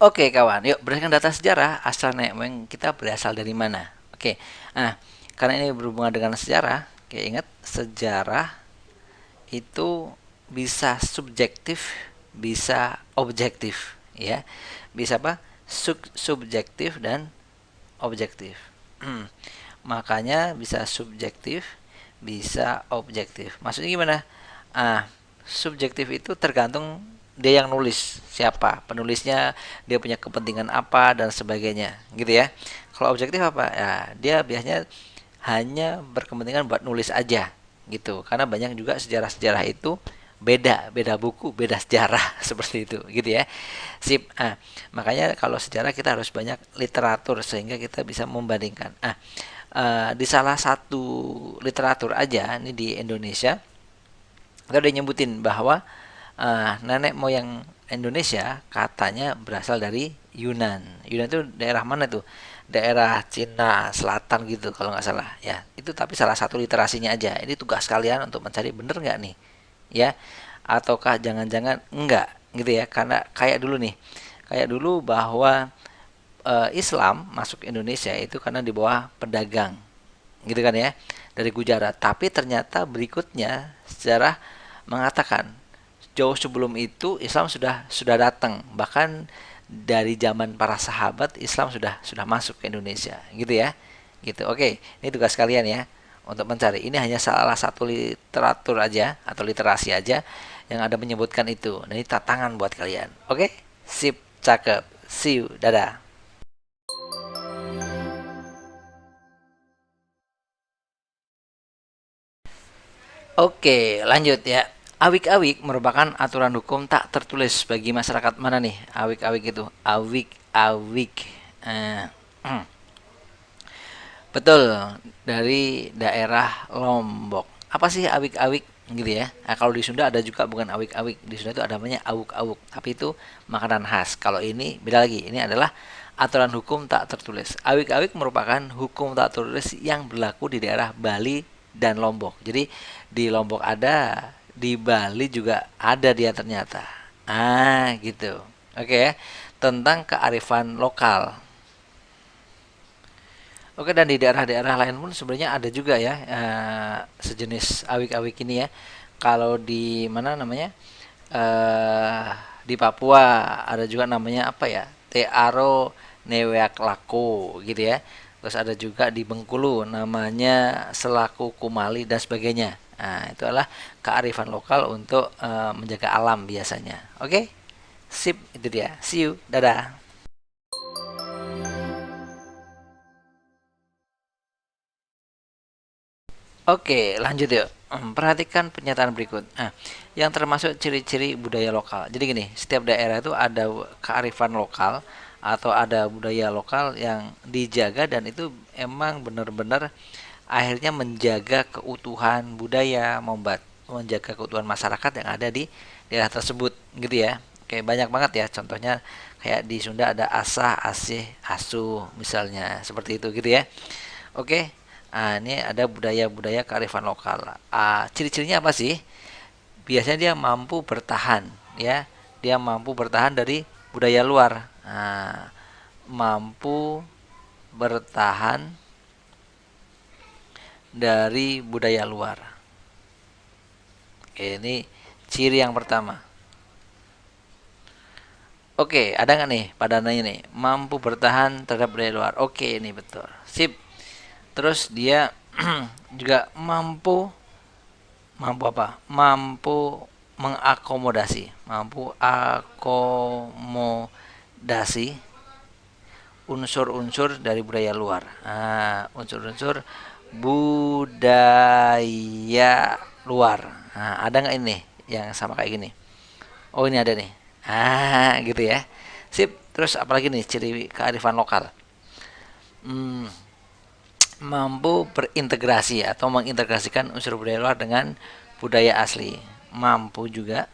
Oke kawan, yuk berdasarkan data sejarah, asal memang kita berasal dari mana? Oke, nah karena ini berhubungan dengan sejarah, oke ingat sejarah itu bisa subjektif, bisa objektif, ya. Bisa apa? Subjektif dan objektif. Makanya bisa subjektif, bisa objektif. Maksudnya gimana? Ah, subjektif itu tergantung dia yang nulis siapa, penulisnya, dia punya kepentingan apa dan sebagainya, gitu ya. Kalau objektif apa? Ya, dia biasanya hanya berkepentingan buat nulis aja, gitu. Karena banyak juga sejarah-sejarah itu beda buku, beda sejarah seperti itu, gitu ya. Sip. Makanya kalau sejarah kita harus banyak literatur sehingga kita bisa membandingkan. Di salah satu literatur aja ini di Indonesia kita udah nyebutin bahwa nenek moyang Indonesia katanya berasal dari Yunan. Yunan itu daerah mana tuh? Daerah Cina Selatan gitu kalau nggak salah. Ya, itu tapi salah satu literasinya aja. Ini tugas kalian untuk mencari bener nggak nih? Ya, ataukah jangan-jangan enggak gitu ya? Karena kayak dulu nih, kayak dulu bahwa Islam masuk Indonesia itu karena di bawah pedagang gitu kan ya, dari Gujarat. Tapi ternyata berikutnya sejarah mengatakan jauh sebelum itu Islam sudah datang, bahkan dari zaman para sahabat Islam sudah masuk ke Indonesia gitu ya, gitu. Oke, ini tugas kalian ya untuk mencari. Ini hanya salah satu literatur aja atau literasi aja yang ada menyebutkan itu. Nah, ini tantangan buat kalian. Oke, sip, cakep. See you, dadah. Oke, lanjut ya. Awik-awik merupakan aturan hukum tak tertulis bagi masyarakat mana nih? Awik-awik itu. Awik-awik. Eh, betul, dari daerah Lombok. Apa sih awik-awik gitu ya? Nah, kalau di Sunda ada juga bukan awik-awik. Di Sunda itu ada namanya awuk-awuk. Tapi itu makanan khas. Kalau ini beda lagi. Ini adalah aturan hukum tak tertulis. Awik-awik merupakan hukum tak tertulis yang berlaku di daerah Bali dan Lombok. Jadi di Lombok ada, di Bali juga ada dia ternyata. Gitu. Oke ya. Tentang kearifan lokal. Oke, dan di daerah-daerah lain pun sebenarnya ada juga ya sejenis awik-awik ini ya. Kalau di mana namanya? eh di Papua ada juga namanya apa ya? Tearo Neweak Lako gitu ya. Terus ada juga di Bengkulu namanya Selaku Kumali dan sebagainya. Nah, itu adalah kearifan lokal untuk menjaga alam biasanya. Oke? Sip, itu dia. See you. Dadah. Oke, lanjut yuk. Perhatikan pernyataan berikut. Yang termasuk ciri-ciri budaya lokal. Jadi gini, setiap daerah itu ada kearifan lokal atau ada budaya lokal yang dijaga dan itu emang benar-benar akhirnya menjaga keutuhan budaya, menjaga keutuhan masyarakat yang ada di daerah tersebut, gitu ya. Oke, banyak banget ya. Contohnya kayak di Sunda ada asah, asih, asuh, misalnya seperti itu, gitu ya. Oke, ini ada budaya-budaya kearifan lokal. Ciri-cirinya apa sih? Biasanya dia mampu bertahan, ya. Dia mampu bertahan dari budaya luar. Mampu bertahan dari budaya luar. Oke, ini ciri yang pertama. Oke, ada nggak nih padananya nih? Mampu bertahan terhadap budaya luar. Oke, ini betul. Sip. Terus dia juga mampu mampu apa? Mampu mengakomodasi, mampu akomodasi unsur-unsur dari budaya luar. Unsur-unsur budaya luar. Ada nggak ini yang sama kayak gini? Oh, ini ada nih. Gitu ya. Sip. Terus apalagi nih ciri kearifan lokal? Hmm, mampu berintegrasi atau mengintegrasikan unsur budaya luar dengan budaya asli. Mampu juga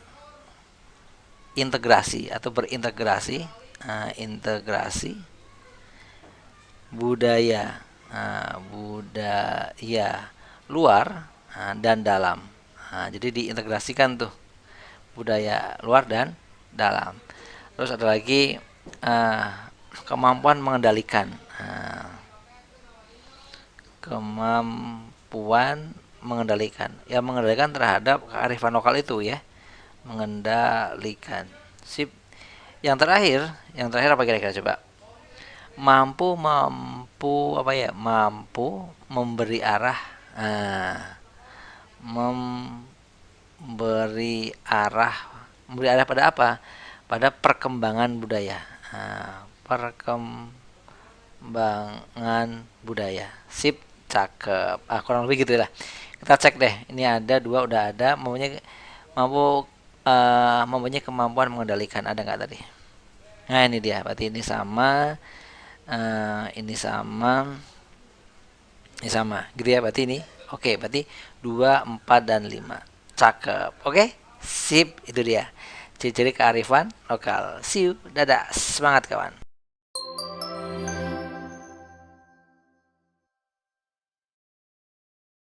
integrasi atau berintegrasi, integrasi budaya, budaya luar dan dalam. Jadi diintegrasikan tuh budaya luar dan dalam. Terus ada lagi kemampuan mengendalikan. Kemampuan mengendalikan, ya mengendalikan terhadap kearifan lokal itu ya, mengendalikan. Sip. Yang terakhir apa kira-kira coba? Mampu apa ya? Mampu memberi arah. Memberi arah. Memberi arah pada apa? Pada perkembangan budaya. Perkembangan budaya. Sip, cakep. Kurang lebih gitu lah. Kita cek deh. Ini ada dua, udah ada. Mempunyai kemampuan mengendalikan, ada nggak tadi? Nah ini dia. Berarti ini sama. Ini sama. Ini sama. Gitu ya. Berarti ini. Oke. Berarti 2, 4, dan 5. Cakep. Oke. Sip. Itu dia. Ciri-ciri kearifan lokal. See you. Dadah. Semangat kawan.